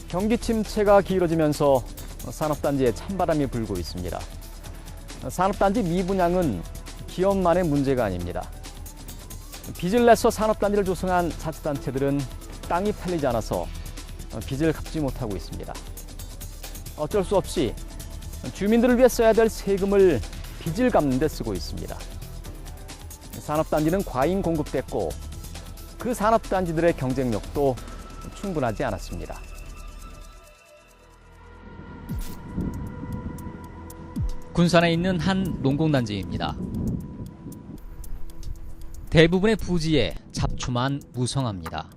경기 침체가 길어지면서 산업단지에 찬바람이 불고 있습니다. 산업단지 미분양은 기업만의 문제가 아닙니다. 빚을 내서 산업단지를 조성한 자치단체들은 땅이 팔리지 않아서 빚을 갚지 못하고 있습니다. 어쩔 수 없이 주민들을 위해 써야 될 세금을 빚을 갚는 데 쓰고 있습니다. 산업단지는 과잉 공급됐고 그 산업단지들의 경쟁력도 충분하지 않았습니다. 군산에 있는 한 농공단지입니다. 대부분의 부지에 잡초만 무성합니다.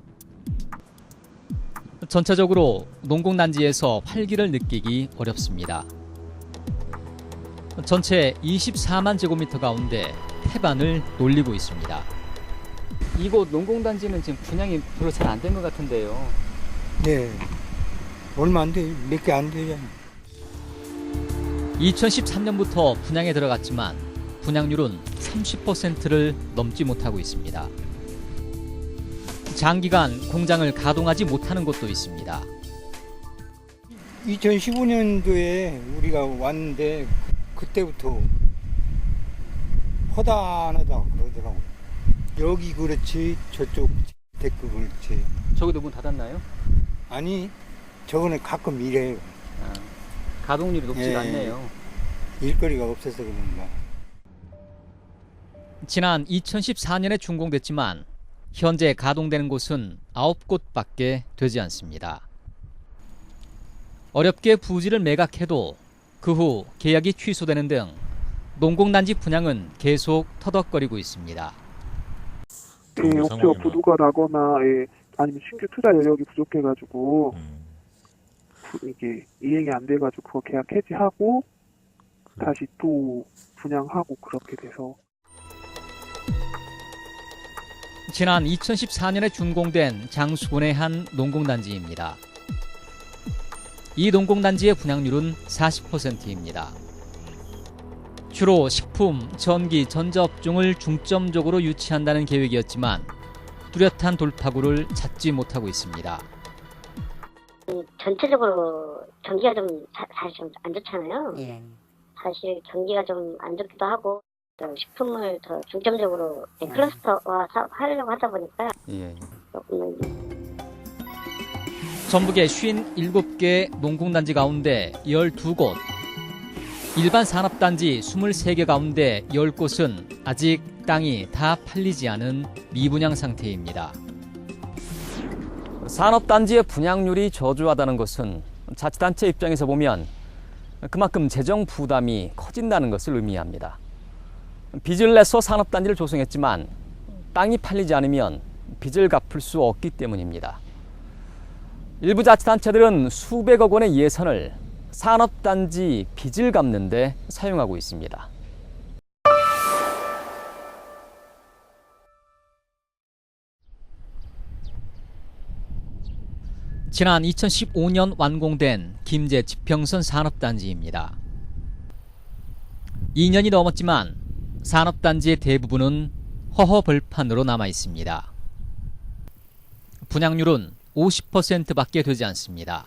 전체적으로 농공단지에서 활기를 느끼기 어렵습니다. 전체 24만 제곱미터 가운데 태반을 놀리고 있습니다. 이곳 농공단지는 지금 분양이 별로 잘 안 된 것 같은데요. 네. 얼마 안 돼. 몇 개 안 되잖아. 2013년부터 분양에 들어갔지만 분양률은 30%를 넘지 못하고 있습니다. 장기간 공장을 가동하지 못하는 곳도 있습니다. 2015년도에 우리가 왔는데 그때부터 허다하다 그러더라고. 여기 그렇지 저쪽 댓글 그렇지. 저기도 문 닫았나요? 아니 저거는 가끔 이래요. 가동률이 높지가 않네요. 일거리가 없어서 그런가. 지난 2014년에 준공됐지만 현재 가동되는 곳은 9곳밖에 되지 않습니다. 어렵게 부지를 매각해도 그 후 계약이 취소되는 등 농공단지 분양은 계속 터덕거리고 있습니다. 업체가 부도가 나거나 아니면 신규 투자 여력이 부족해가지고 이게 이행이 안 돼가지고 그거 계약 해지하고 다시 또 분양하고 그렇게 돼서. 지난 2014년에 준공된 장수군의 한 농공단지입니다. 이 농공단지의 분양률은 40%입니다. 주로 식품, 전기, 전자업종을 중점적으로 유치한다는 계획이었지만 뚜렷한 돌파구를 찾지 못하고 있습니다. 전체적으로 경기가 좀 사실 좀 안 좋잖아요. 예. 사실 경기가 좀 안 좋기도 하고 또 식품을 더 중점적으로 클러스터화 하려고 하다 보니까 조금 전북의 57개 농공단지 가운데 12곳, 일반 산업단지 23개 가운데 10곳은 아직 땅이 다 팔리지 않은 미분양 상태입니다. 산업단지의 분양률이 저조하다는 것은 자치단체 입장에서 보면 그만큼 재정 부담이 커진다는 것을 의미합니다. 빚을 내서 산업단지를 조성했지만 땅이 팔리지 않으면 빚을 갚을 수 없기 때문입니다. 일부 자치단체들은 수백억 원의 예산을 산업단지 빚을 갚는 데 사용하고 있습니다. 지난 2015년 완공된 김제 지평선 산업단지입니다. 2년이 넘었지만 산업단지의 대부분은 허허벌판으로 남아 있습니다. 분양률은 50%밖에 되지 않습니다.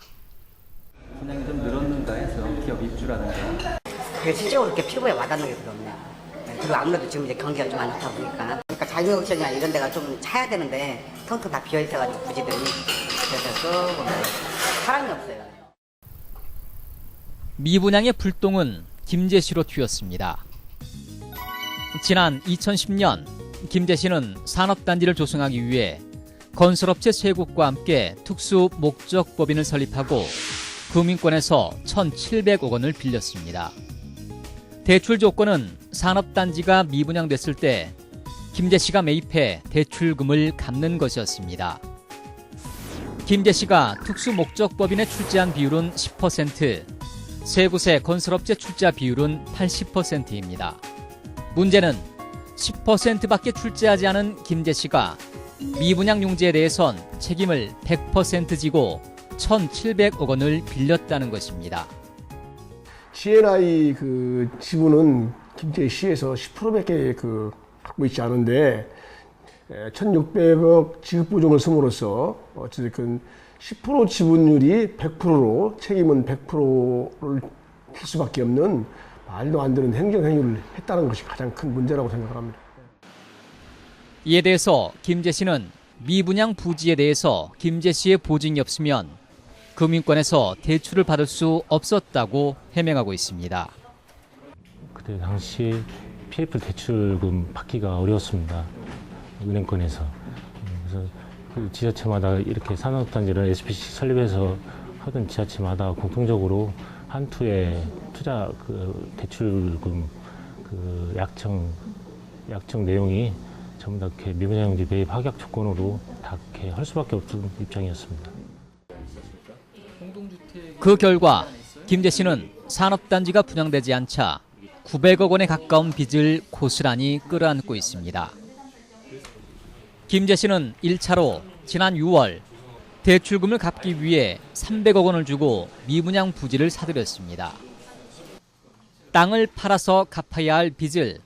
분양이 좀 늘었는가 해서 기업 입주라든가. 그게 실제로 그렇게 피부에 와닿는 게 별로 없네요. 그리고 아무래도 지금 이제 경기가 좀 안 좋다 보니까. 그러니까 자유업체나 이런 데가 좀 차야 되는데 텅텅 다 비어있어가지고 부지들이. 그래서 조금 사람이 없어요. 미분양의 불똥은 김제시로 튀었습니다. 지난 2010년 김제시는 산업단지를 조성하기 위해 건설업체 세 곳과 함께 특수목적법인을 설립하고 금융권에서 1,700억 원을 빌렸습니다. 대출 조건은 산업단지가 미분양됐을 때 김제시가 매입해 대출금을 갚는 것이었습니다. 김제시가 특수목적법인에 출자한 비율은 10%, 세 곳의 건설업체 출자 비율은 80%입니다. 문제는 10%밖에 출자하지 않은 김제시가 미분양 용지에 대해선 책임을 100% 지고 1,700억 원을 빌렸다는 것입니다. C&I 그 지분은 김제시에서 10%밖에 갖고 있지 않은데 1,600억 지급 보증을 씀으로써 어쨌든 10% 지분율이 100%로 책임은 100%를 질 수밖에 없는 말도 안 되는 행정행위를 했다는 것이 가장 큰 문제라고 생각합니다. 이에 대해서 김재 씨는 미분양 부지에 대해서 김재 씨의 보증이 없으면 금융권에서 대출을 받을 수 없었다고 해명하고 있습니다. 그때 당시 PF 대출금 받기가 어려웠습니다. 은행권에서. 그래서 그 지자체마다 이렇게 산업단지를 SPC 설립해서 하던 지자체마다 공통적으로 한 투의 투자 그 대출금 그 약정 내용이 전부 다 이렇게 미분양용지 매입 확약 조건으로 다 이렇게 할 수밖에 없는 입장이었습니다. 그 결과 김재 씨는 산업단지가 분양되지 않자 900억 원에 가까운 빚을 고스란히 끌어안고 있습니다. 김재 씨는 1차로 지난 6월 대출금을 갚기 위해 300억 원을 주고 미분양 부지를 사들였습니다. 땅을 팔아서 갚아야 할 빚을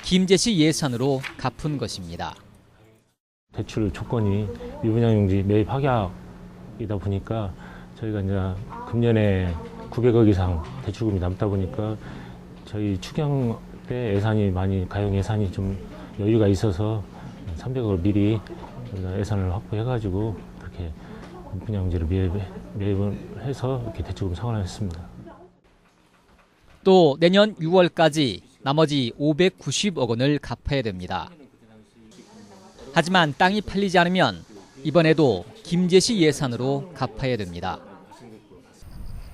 김재 씨 예산으로 갚은 것입니다. 대출 조건이 미분양용지 매입 확약이다 보니까 저희가 이제 금년에 900억 이상 대출금이 남다 보니까 저희 추경 때 예산이 많이 가용 예산이 좀 여유가 있어서 300억을 미리 예산을 확보해가지고 그렇게 미분양용지를 매입을 해서 이렇게 대출금 상환을 했습니다. 또 내년 6월까지 나머지 590억 원을 갚아야 됩니다. 하지만 땅이 팔리지 않으면 이번에도 김재 씨 예산으로 갚아야 됩니다.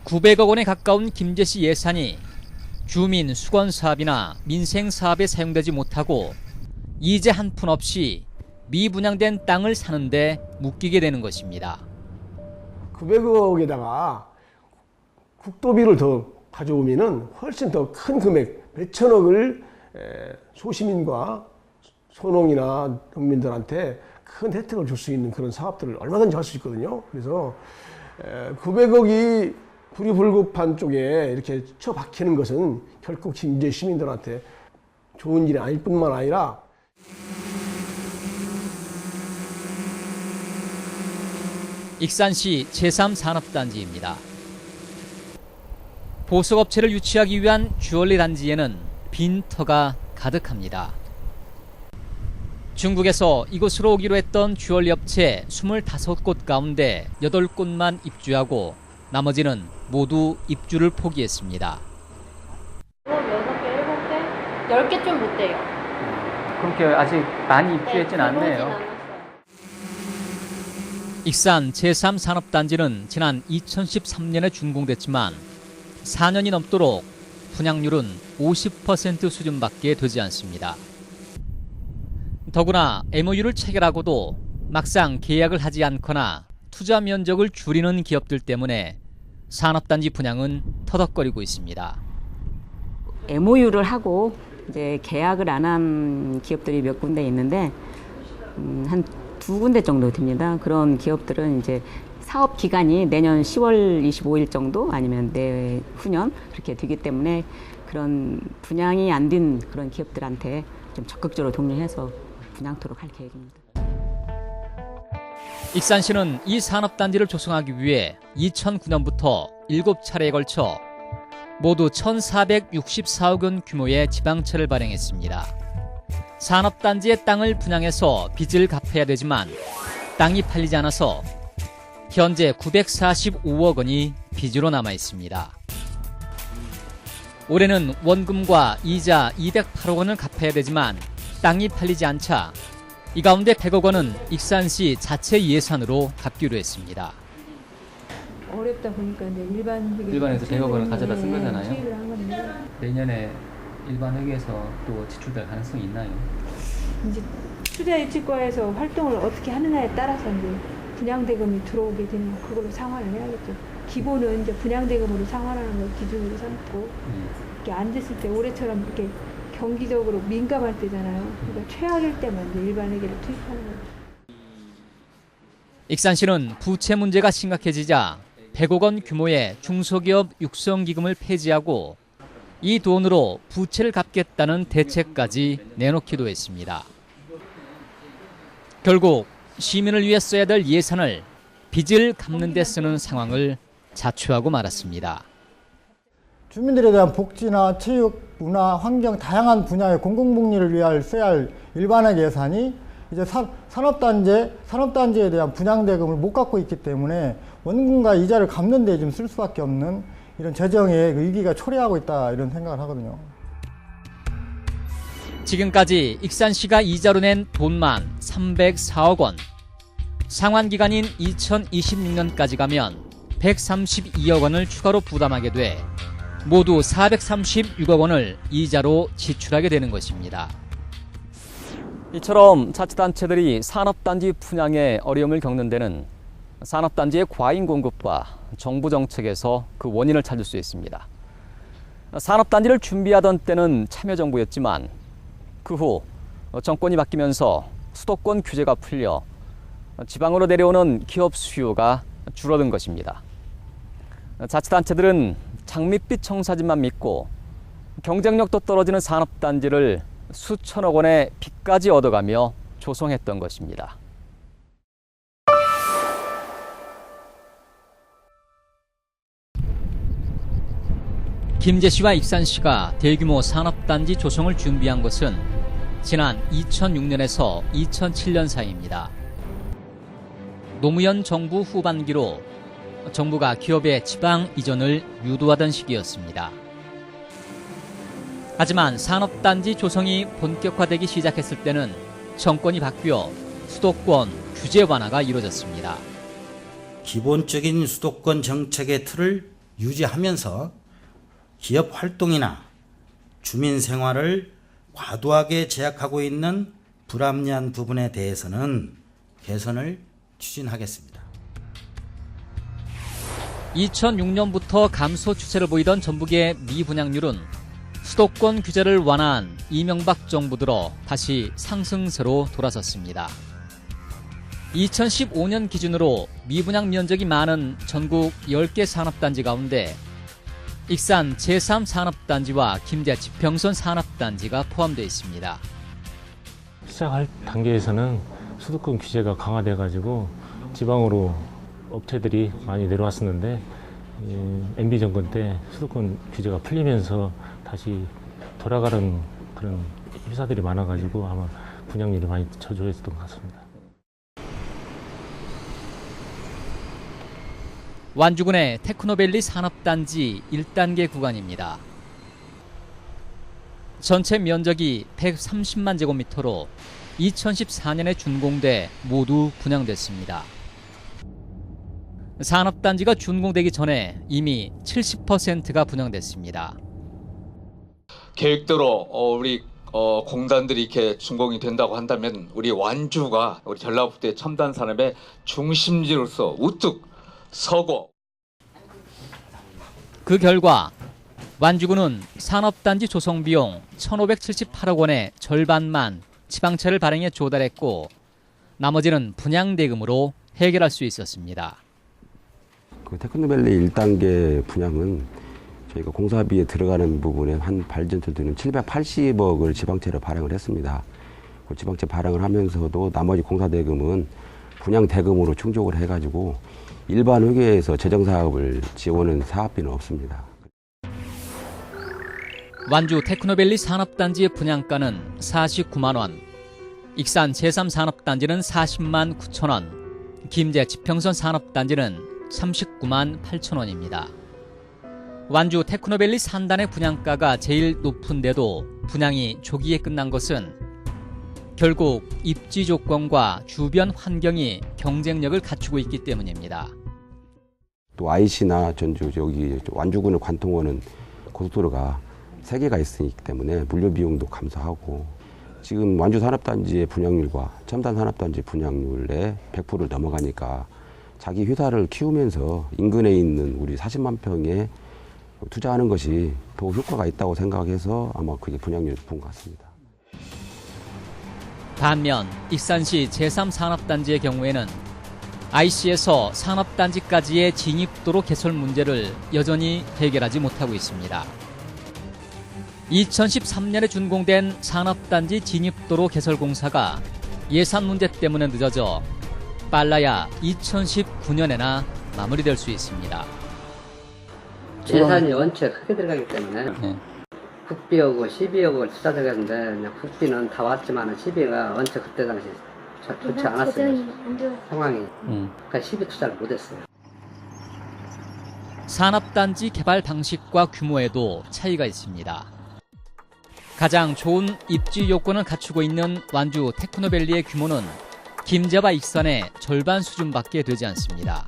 900억 원에 가까운 김재 씨 예산이 주민 수건 사업이나 민생 사업에 사용되지 못하고 이제 한 푼 없이 미분양된 땅을 사는데 묶이게 되는 것입니다. 900억에다가 국도비를 더 가져오면은 훨씬 더 큰 금액, 몇천억을 소시민과 소농이나 농민들한테 큰 혜택을 줄 수 있는 그런 사업들을 얼마든지 할 수 있거든요. 그래서 900억이 불이불급한 쪽에 이렇게 처박히는 것은 결국 김제 시민들한테 좋은 일이 아닐 뿐만 아니라 익산시 제3산업단지입니다. 보석업체를 유치하기 위한 주얼리 단지에는 빈터가 가득합니다. 중국에서 이곳으로 오기로 했던 주얼리 업체 25곳 가운데 8곳만 입주하고 나머지는 모두 입주를 포기했습니다. 6개, 7개, 10개 좀 못 돼요. 그렇게 아직 많이 입주했진 않네요. 익산 제3산업단지는 지난 2013년에 준공됐지만 4년이 넘도록 분양률은 50% 수준밖에 되지 않습니다. 더구나 MOU를 체결하고도 막상 계약을 하지 않거나 투자 면적을 줄이는 기업들 때문에 산업단지 분양은 터덕거리고 있습니다. MOU를 하고 이제 계약을 안 한 기업들이 몇 군데 있는데 한 2군데 정도 됩니다. 그런 기업들은 이제 사업 기간이 내년 10월 25일 정도 아니면 내후년 그렇게 되기 때문에 그런 분양이 안 된 그런 기업들한테 좀 적극적으로 독려해서 분양토록 할 계획입니다. 익산시는 이 산업단지를 조성하기 위해 2009년부터 7차례에 걸쳐 모두 1,464억 원 규모의 지방채를 발행했습니다. 산업단지의 땅을 분양해서 빚을 갚아야 되지만 땅이 팔리지 않아서 현재 945억 원이 빚으로 남아 있습니다. 올해는 원금과 이자 208억 원을 갚아야 되지만 땅이 팔리지 않자 이 가운데 100억 원은 익산시 자체 예산으로 갚기로 했습니다. 어렵다 보니까 이제 일반에서 100억 원을 가져다 쓴 거잖아요. 투입을 한 건데 내년에 일반 회계에서 또 지출될 가능성이 있나요? 이제 투자유치과에서 활동을 어떻게 하느냐에 따라서 이제 분양대금이 들어오게 되면 그걸로 상환을 해야겠죠. 기본은 이제 분양대금으로 상환하는 걸 기준으로 삼고 이렇게 안 됐을 때 올해처럼 이렇게 경기적으로 민감할 때잖아요. 그러니까 최악일 때만 이제 일반 회계를 투입하는 거죠. 익산시는 부채 문제가 심각해지자 100억 원 규모의 중소기업 육성기금을 폐지하고 이 돈으로 부채를 갚겠다는 대책까지 내놓기도 했습니다. 결국 시민을 위해 써야 될 예산을 빚을 갚는 데 쓰는 상황을 자초하고 말았습니다. 주민들에 대한 복지나 체육, 문화, 환경 다양한 분야의 공공복리를 위해 써야 할 일반의 예산이 이제 산업단지에 대한 분양대금을 못 갖고 있기 때문에 원금과 이자를 갚는 데 좀 쓸 수밖에 없는 이런 재정의 위기가 초래하고 있다 이런 생각을 하거든요. 지금까지 익산시가 이자로 낸 돈만 304억 원. 상환기간인 2026년까지 가면 132억 원을 추가로 부담하게 돼 모두 436억 원을 이자로 지출하게 되는 것입니다. 이처럼 자치단체들이 산업단지 분양에 어려움을 겪는 데는 산업단지의 과잉 공급과 정부 정책에서 그 원인을 찾을 수 있습니다. 산업단지를 준비하던 때는 참여정부였지만 그 후 정권이 바뀌면서 수도권 규제가 풀려 지방으로 내려오는 기업 수요가 줄어든 것입니다. 자치단체들은 장밋빛 청사진만 믿고 경쟁력도 떨어지는 산업단지를 수천억 원의 빚까지 얻어가며 조성했던 것입니다. 김제시와 익산시가 대규모 산업단지 조성을 준비한 것은 지난 2006년에서 2007년 사이입니다. 노무현 정부 후반기로 정부가 기업의 지방 이전을 유도하던 시기였습니다. 하지만 산업단지 조성이 본격화되기 시작했을 때는 정권이 바뀌어 수도권 규제 완화가 이루어졌습니다. 기본적인 수도권 정책의 틀을 유지하면서 기업 활동이나 주민 생활을 과도하게 제약하고 있는 불합리한 부분에 대해서는 개선을 추진하겠습니다. 2006년부터 감소 추세를 보이던 전북의 미분양률은 수도권 규제를 완화한 이명박 정부 들어 다시 상승세로 돌아섰습니다. 2015년 기준으로 미분양 면적이 많은 전국 10개 산업단지 가운데 익산 제3산업단지와 김제 지평선 산업단지가 포함되어 있습니다. 시작할 단계에서는 수도권 규제가 강화돼가지고 지방으로 업체들이 많이 내려왔었는데 MB 정권 때 수도권 규제가 풀리면서 다시 돌아가는 그런 회사들이 많아가지고 아마 분양률이 많이 저조했던 것 같습니다. 완주군의 테크노밸리 산업단지 1단계 구간입니다. 전체 면적이 130만 제곱미터로 2014년에 준공돼 모두 분양됐습니다. 산업단지가 준공되기 전에 이미 70%가 분양됐습니다. 계획대로 우리 공단들이 이렇게 준공이 된다고 한다면 우리 완주가 우리 전라북도의 첨단 산업의 중심지로서 우뚝 서고. 그 결과 완주군은 산업단지 조성 비용 1,578억 원의 절반만 지방채를 발행해 조달했고 나머지는 분양대금으로 해결할 수 있었습니다. 그 테크노밸리 1단계 분양은 저희가 공사비에 들어가는 부분에 한 발전소 드는 780억을 지방채로 발행을 했습니다. 그 지방채 발행을 하면서도 나머지 공사대금은 분양대금으로 충족을 해가지고 일반 회계에서 재정사업을 지원하는 사업비는 없습니다. 완주 테크노밸리 산업단지의 분양가는 49만 원, 익산 제3산업단지는 40만 9천 원, 김제 지평선 산업단지는 39만 8천 원입니다. 완주 테크노밸리 산단의 분양가가 제일 높은데도 분양이 조기에 끝난 것은 결국 입지 조건과 주변 환경이 경쟁력을 갖추고 있기 때문입니다. 또 IC나 전주 여기 완주군을 관통하는 고속도로가 3개가 있기 때문에 물류 비용도 감소하고 지금 완주 산업단지의 분양률과 첨단 산업단지 분양률의 100%를 넘어가니까 자기 회사를 키우면서 인근에 있는 우리 40만 평에 투자하는 것이 더 효과가 있다고 생각해서 아마 그게 분양률이 높은 것 같습니다. 반면 익산시 제3산업단지의 경우에는 IC에서 산업단지까지의 진입도로 개설 문제를 여전히 해결하지 못하고 있습니다. 2013년에 준공된 산업단지 진입도로 개설 공사가 예산 문제 때문에 늦어져 빨라야 2019년에나 마무리될 수 있습니다. 예산이 원체 크게 들어가기 때문에 국비하고 시비하고 투자 들어갔는데 국비는 다 왔지만 시비가 원체 그때 당시 좋지 않았어요. 상황이. 그러니까 시비 투자를 못했어요. 산업단지 개발 방식과 규모에도 차이가 있습니다. 가장 좋은 입지 요건을 갖추고 있는 완주 테크노밸리의 규모는 김제와 익산의 절반 수준밖에 되지 않습니다.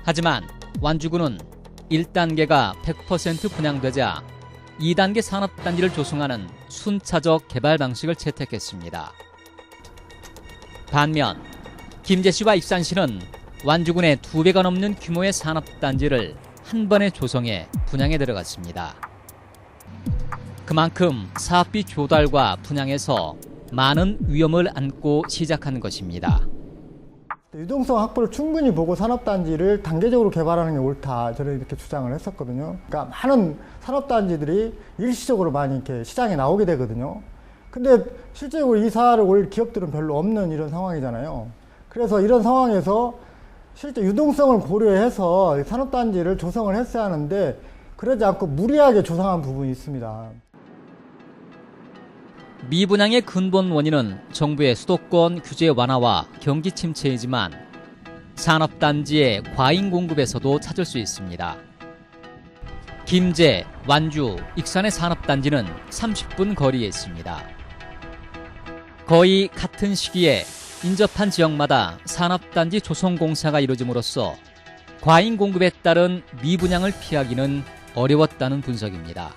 하지만 완주군은 1단계가 100% 분양되자 2단계 산업단지를 조성하는 순차적 개발 방식을 채택했습니다. 반면 김제시와 익산시는 완주군의 2배가 넘는 규모의 산업단지를 한 번에 조성해 분양에 들어갔습니다. 그만큼 사업비 조달과 분양에서 많은 위험을 안고 시작한 것입니다. 유동성 확보를 충분히 보고 산업단지를 단계적으로 개발하는 게 옳다. 저는 이렇게 주장을 했었거든요. 그러니까 많은 산업단지들이 일시적으로 많이 이렇게 시장에 나오게 되거든요. 근데 실제로 이사를 올 기업들은 별로 없는 이런 상황이잖아요. 그래서 이런 상황에서 실제 유동성을 고려해서 산업단지를 조성을 했어야 하는데 그러지 않고 무리하게 조성한 부분이 있습니다. 미분양의 근본 원인은 정부의 수도권 규제 완화와 경기 침체이지만 산업단지의 과잉 공급에서도 찾을 수 있습니다. 김제, 완주, 익산의 산업단지는 30분 거리에 있습니다. 거의 같은 시기에 인접한 지역마다 산업단지 조성 공사가 이루어짐으로써 과잉 공급에 따른 미분양을 피하기는 어려웠다는 분석입니다.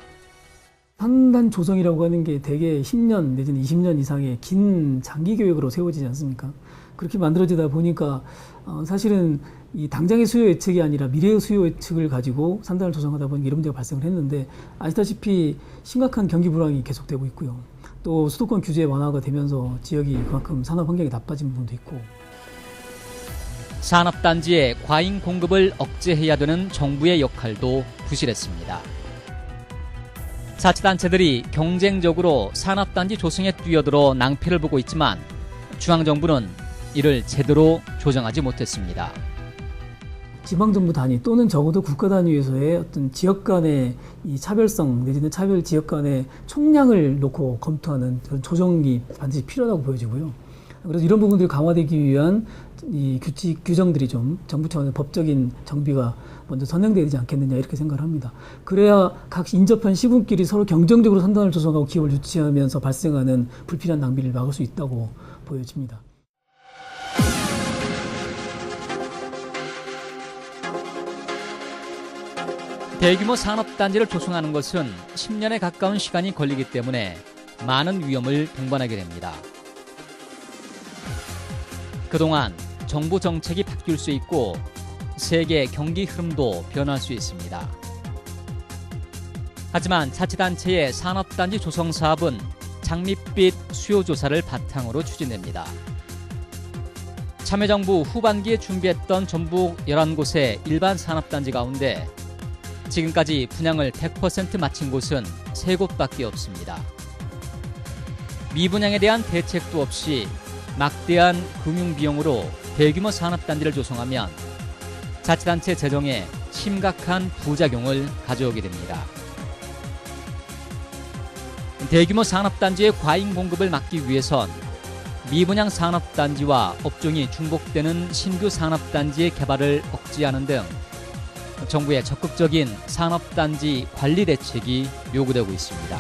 산단 조성이라고 하는 게 대개 10년 내지는 20년 이상의 긴 장기 계획으로 세워지지 않습니까? 그렇게 만들어지다 보니까 사실은 이 당장의 수요 예측이 아니라 미래의 수요 예측을 가지고 산단을 조성하다 보니까 이런 문제가 발생을 했는데 아시다시피 심각한 경기 불황이 계속되고 있고요. 또 수도권 규제 완화가 되면서 지역이 그만큼 산업 환경이 나빠진 부분도 있고. 산업단지의 과잉 공급을 억제해야 되는 정부의 역할도 부실했습니다. 자치단체들이 경쟁적으로 산업단지 조성에 뛰어들어 낭패를 보고 있지만 중앙정부는 이를 제대로 조정하지 못했습니다. 지방정부 단위 또는 적어도 국가 단위에서의 어떤 지역 간의 이 차별성 내지는 차별 지역 간의 총량을 놓고 검토하는 그런 조정이 반드시 필요하다고 보여지고요. 그래서 이런 부분들이 강화되기 위한 이 규칙 규정들이 좀 정부 차원의 법적인 정비가 먼저 선행되어야 되지 않겠느냐 이렇게 생각을 합니다. 그래야 각 인접한 시군끼리 서로 경쟁적으로 산단을 조성하고 기업을 유치하면서 발생하는 불필요한 낭비를 막을 수 있다고 보여집니다. 대규모 산업단지를 조성하는 것은 10년에 가까운 시간이 걸리기 때문에 많은 위험을 동반하게 됩니다. 그동안 정부 정책이 바뀔 수 있고 세계 경기 흐름도 변할 수 있습니다. 하지만 자치단체의 산업단지 조성 사업은 장밋빛 수요조사를 바탕으로 추진됩니다. 참여정부 후반기에 준비했던 전북 11곳의 일반 산업단지 가운데 지금까지 분양을 100% 마친 곳은 3곳밖에 없습니다. 미분양에 대한 대책도 없이 막대한 금융비용으로 대규모 산업단지를 조성하면 자치단체 재정에 심각한 부작용을 가져오게 됩니다. 대규모 산업단지의 과잉 공급을 막기 위해선 미분양 산업단지와 업종이 중복되는 신규 산업단지의 개발을 억제하는 등 정부의 적극적인 산업단지 관리 대책이 요구되고 있습니다.